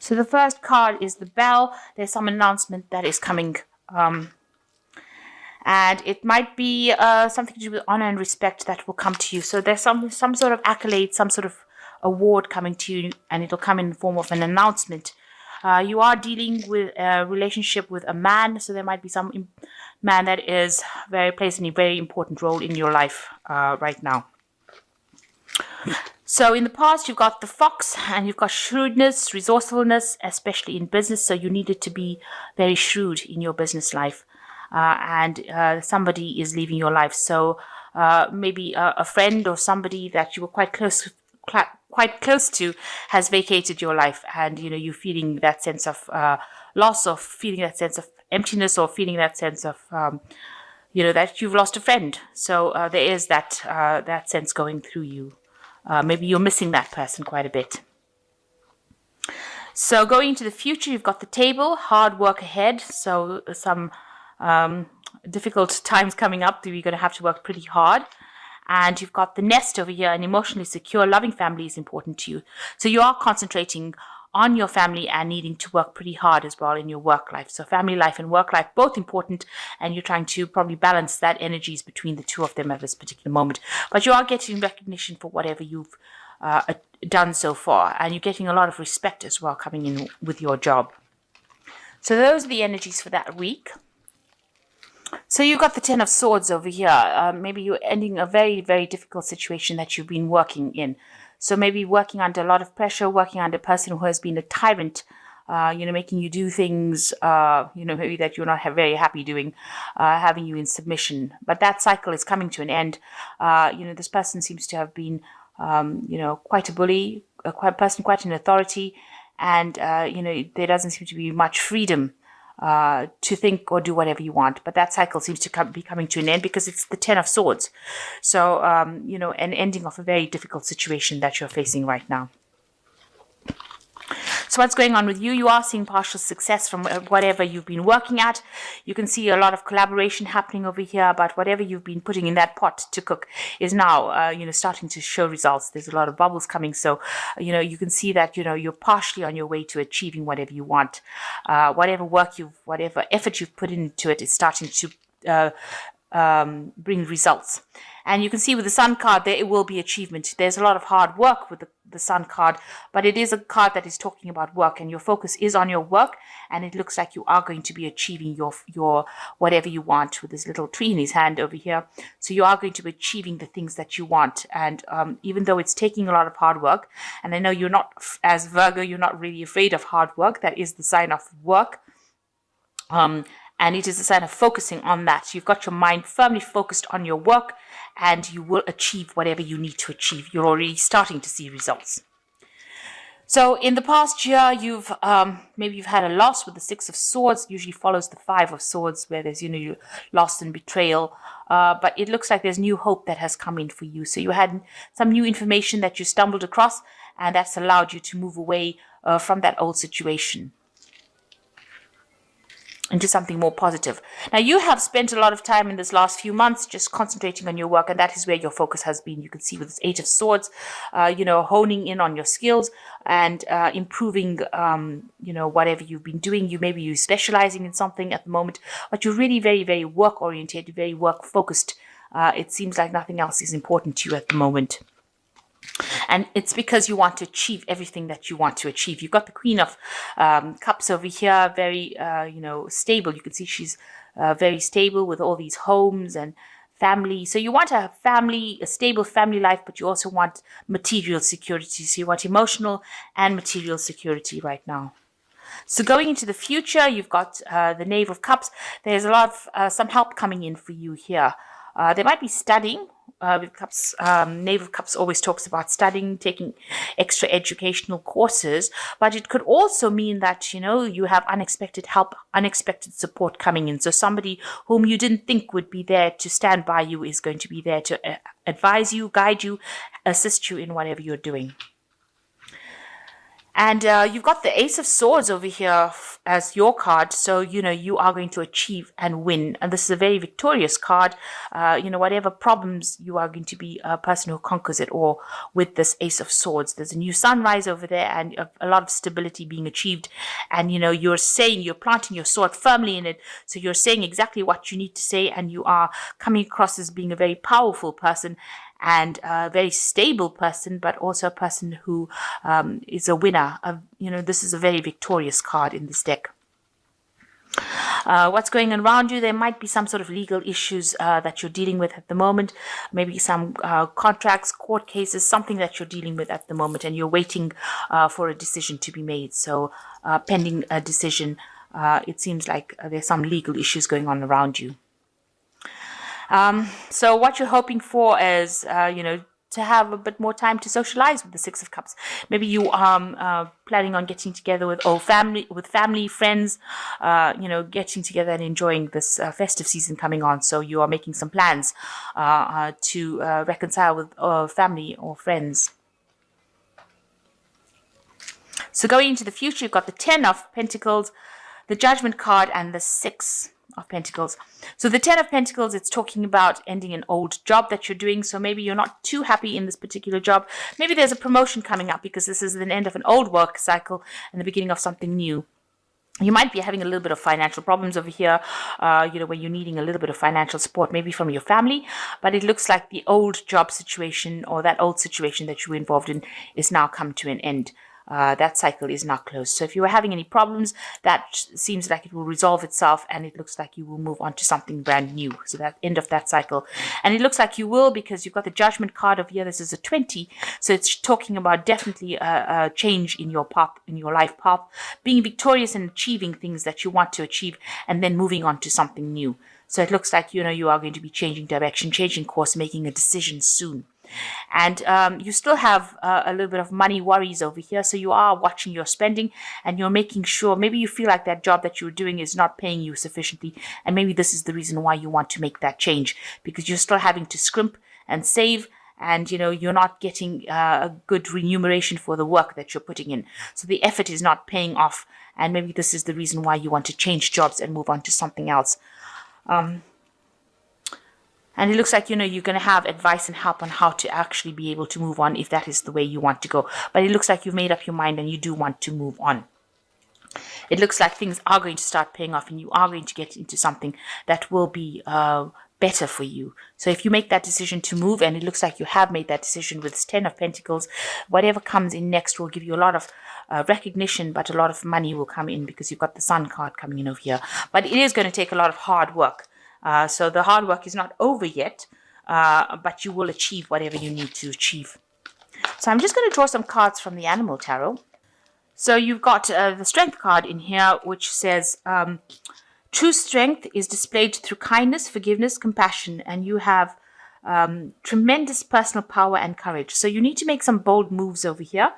So the first card is the Bell. There's some announcement that is coming. And it might be something to do with honor and respect that will come to you. So there's some sort of accolade, some sort of award coming to you, and it'll come in the form of an announcement. You are dealing with a relationship with a man, so there might be some man that is plays a very important role in your life right now. So in the past, you've got the Fox, and you've got shrewdness, resourcefulness, especially in business. So you needed to be very shrewd in your business life. And somebody is leaving your life. So maybe a friend or somebody that you were quite close to has vacated your life, and you're feeling that sense of loss, or feeling that sense of emptiness, or feeling that sense of that you've lost a friend. So there is that sense going through you. Maybe you're missing that person quite a bit. So going into the future, you've got the Table, hard work ahead. So some difficult times coming up that you're going to have to work pretty hard. And you've got the Nest over here. An emotionally secure, loving family is important to you. So you are concentrating on your family and needing to work pretty hard as well in your work life. So family life and work life, both important, and you're trying to probably balance that energies between the two of them at this particular moment. But you are getting recognition for whatever you've done so far, and you're getting a lot of respect as well coming in with your job. So those are the energies for that week. So you've got the Ten of Swords over here. Maybe you're ending a very, very difficult situation that you've been working in. So maybe working under a lot of pressure, working under a person who has been a tyrant, making you do things, maybe that you're not very happy doing, having you in submission. But that cycle is coming to an end. This person seems to have been, quite a bully, quite an authority, and, there doesn't seem to be much freedom to think or do whatever you want. But that cycle seems to be coming to an end because it's the Ten of Swords. So, an ending of a very difficult situation that you're facing right now. So what's going on with you? You are seeing partial success from whatever you've been working at. You can see a lot of collaboration happening over here, but whatever you've been putting in that pot to cook is now, starting to show results. There's a lot of bubbles coming. So, you can see that, you're partially on your way to achieving whatever you want. Whatever effort you've put into it is starting to bring results. And you can see with the Sun card there, it will be achievement. There's a lot of hard work with the Sun card, but it is a card that is talking about work, and your focus is on your work, and it looks like you are going to be achieving your whatever you want with this little tree in his hand over here. So you are going to be achieving the things that you want. And even though it's taking a lot of hard work, and I know you're not, as Virgo, you're not really afraid of hard work. That is the sign of work. And it is a sign of focusing on that. You've got your mind firmly focused on your work, and you will achieve whatever you need to achieve. You're already starting to see results. So in the past year, maybe you've had a loss with the Six of Swords. Usually follows the Five of Swords, where there's loss and betrayal. But it looks like there's new hope that has come in for you. So you had some new information that you stumbled across, and that's allowed you to move away from that old situation into something more positive. Now, you have spent a lot of time in this last few months just concentrating on your work, and that is where your focus has been. You can see with this Eight of Swords, honing in on your skills and improving, whatever you've been doing. Maybe you're specializing in something at the moment, but you're really very, very work-oriented, very work-focused. It seems like nothing else is important to you at the moment. And it's because you want to achieve everything that you want to achieve. You've got the Queen of Cups over here, very, stable. You can see she's very stable with all these homes and family. So you want a stable family life, but you also want material security. So you want emotional and material security right now. So going into the future, you've got the Knave of Cups. There's a lot of some help coming in for you here. There might be studying. With Cups, Knave of Cups always talks about studying, taking extra educational courses, but it could also mean that, you have unexpected help, unexpected support coming in. So somebody whom you didn't think would be there to stand by you is going to be there to advise you, guide you, assist you in whatever you're doing. And you've got the Ace of Swords over here as your card. So, you are going to achieve and win. And this is a very victorious card. Whatever problems, you are going to be a person who conquers it all with this Ace of Swords. There's a new sunrise over there and a lot of stability being achieved. And, you're planting your sword firmly in it. So you're saying exactly what you need to say. And you are coming across as being a very powerful person and a very stable person, but also a person who is a winner. This is a very victorious card in this deck. What's going on around you? There might be some sort of legal issues that you're dealing with at the moment. Maybe some contracts, court cases, something that you're dealing with at the moment, and you're waiting for a decision to be made. So pending a decision, it seems like there's some legal issues going on around you. So what you're hoping for is, to have a bit more time to socialize with the Six of Cups. Maybe you are planning on getting together with family, friends, getting together and enjoying this festive season coming on. So you are making some plans to reconcile with family or friends. So going into the future, you've got the 10 of Pentacles, the Judgment card, and the 6 of Pentacles. So the 10 of Pentacles, it's talking about ending an old job that you're doing. So maybe you're not too happy in this particular job. Maybe there's a promotion coming up because this is the end of an old work cycle and the beginning of something new. You might be having a little bit of financial problems over here, where you're needing a little bit of financial support, maybe from your family. But it looks like the old job situation or that old situation that you were involved in is now come to an end. That cycle is now closed. So if you were having any problems, that seems like it will resolve itself and it looks like you will move on to something brand new. So that end of that cycle. And it looks like you will because you've got the Judgment card over here. This is a 20. So it's talking about definitely a change in your path, in your life path, being victorious and achieving things that you want to achieve and then moving on to something new. So it looks like, you are going to be changing direction, changing course, making a decision soon. And you still have a little bit of money worries over here. So you are watching your spending and you're making sure maybe you feel like that job that you're doing is not paying you sufficiently. And maybe this is the reason why you want to make that change because you're still having to scrimp and save. And, you're not getting a good remuneration for the work that you're putting in. So the effort is not paying off. And maybe this is the reason why you want to change jobs and move on to something else. And it looks like, you're going to have advice and help on how to actually be able to move on if that is the way you want to go. But it looks like you've made up your mind and you do want to move on. It looks like things are going to start paying off and you are going to get into something that will be better for you. So if you make that decision to move, and it looks like you have made that decision with this 10 of Pentacles, whatever comes in next will give you a lot of recognition, but a lot of money will come in because you've got the Sun card coming in over here. But it is going to take a lot of hard work. So the hard work is not over yet, but you will achieve whatever you need to achieve. So I'm just going to draw some cards from the Animal Tarot. So you've got the Strength card in here, which says, true strength is displayed through kindness, forgiveness, compassion, and you have tremendous personal power and courage. So you need to make some bold moves over here.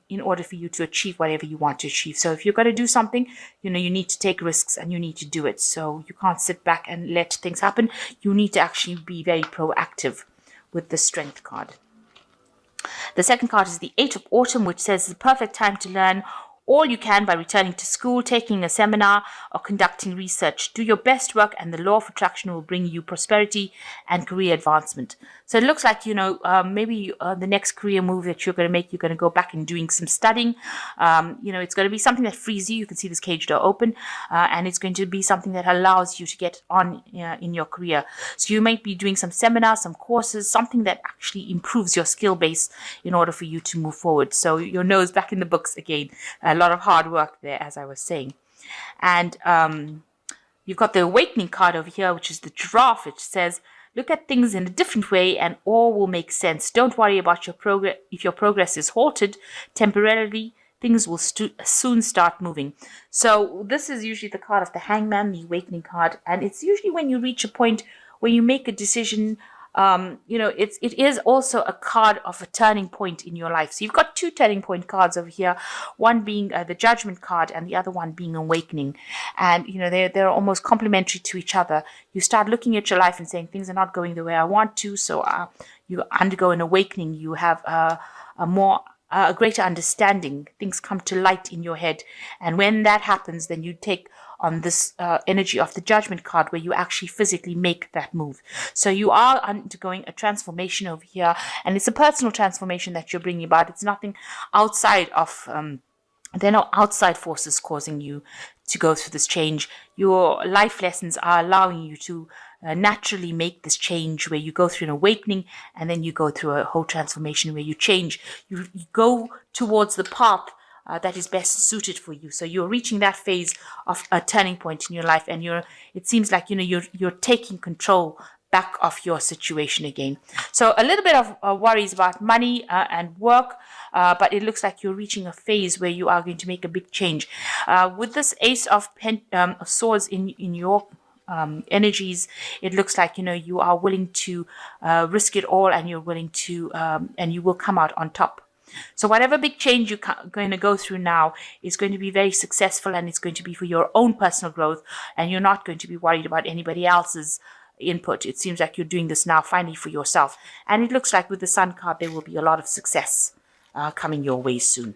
In order for you to achieve whatever you want to achieve. So if you're going to do something, you need to take risks and you need to do it. So you can't sit back and let things happen. You need to actually be very proactive with the Strength card. The second card is the 8 of Autumn, which says the perfect time to learn all you can by returning to school, taking a seminar, or conducting research. Do your best work and the law of attraction will bring you prosperity and career advancement. So it looks like, maybe the next career move that you're going to make, you're going to go back and doing some studying. It's going to be something that frees you. You can see this cage door open, and it's going to be something that allows you to get on in your career. So you might be doing some seminars, some courses, something that actually improves your skill base in order for you to move forward. So your nose back in the books again. A lot of hard work there, as I was saying. And you've got the Awakening card over here, which is the Giraffe, which says, look at things in a different way and all will make sense. Don't worry about your progress. If your progress is halted temporarily, things will soon start moving. So this is usually the card of the Hangman, the Awakening card. And it's usually when you reach a point where you make a decision. It is also a card of a turning point in your life. So you've got two turning point cards over here, one being the Judgment card and the other one being Awakening. And, they're almost complementary to each other. You start looking at your life and saying things are not going the way I want to. So you undergo an awakening. You have a more a greater understanding. Things come to light in your head. And when that happens, then you take on this energy of the Judgment card, where you actually physically make that move. So you are undergoing a transformation over here, and it's a personal transformation that you're bringing about. It's nothing outside of there are no outside forces causing you to go through this change. Your life lessons are allowing you to naturally make this change, where you go through an awakening and then you go through a whole transformation where you change. You go towards the path that is best suited for you. So you're reaching that phase of a turning point in your life, and it seems like you're taking control back of your situation again. So a little bit of worries about money and work, but it looks like you're reaching a phase where you are going to make a big change. With this Ace of Swords in your energies, it looks like you are willing to risk it all, and you're willing to and you will come out on top. So whatever big change you're going to go through now is going to be very successful, and it's going to be for your own personal growth, and you're not going to be worried about anybody else's input. It seems like you're doing this now finally for yourself, and it looks like with the Sun card there will be a lot of success coming your way soon.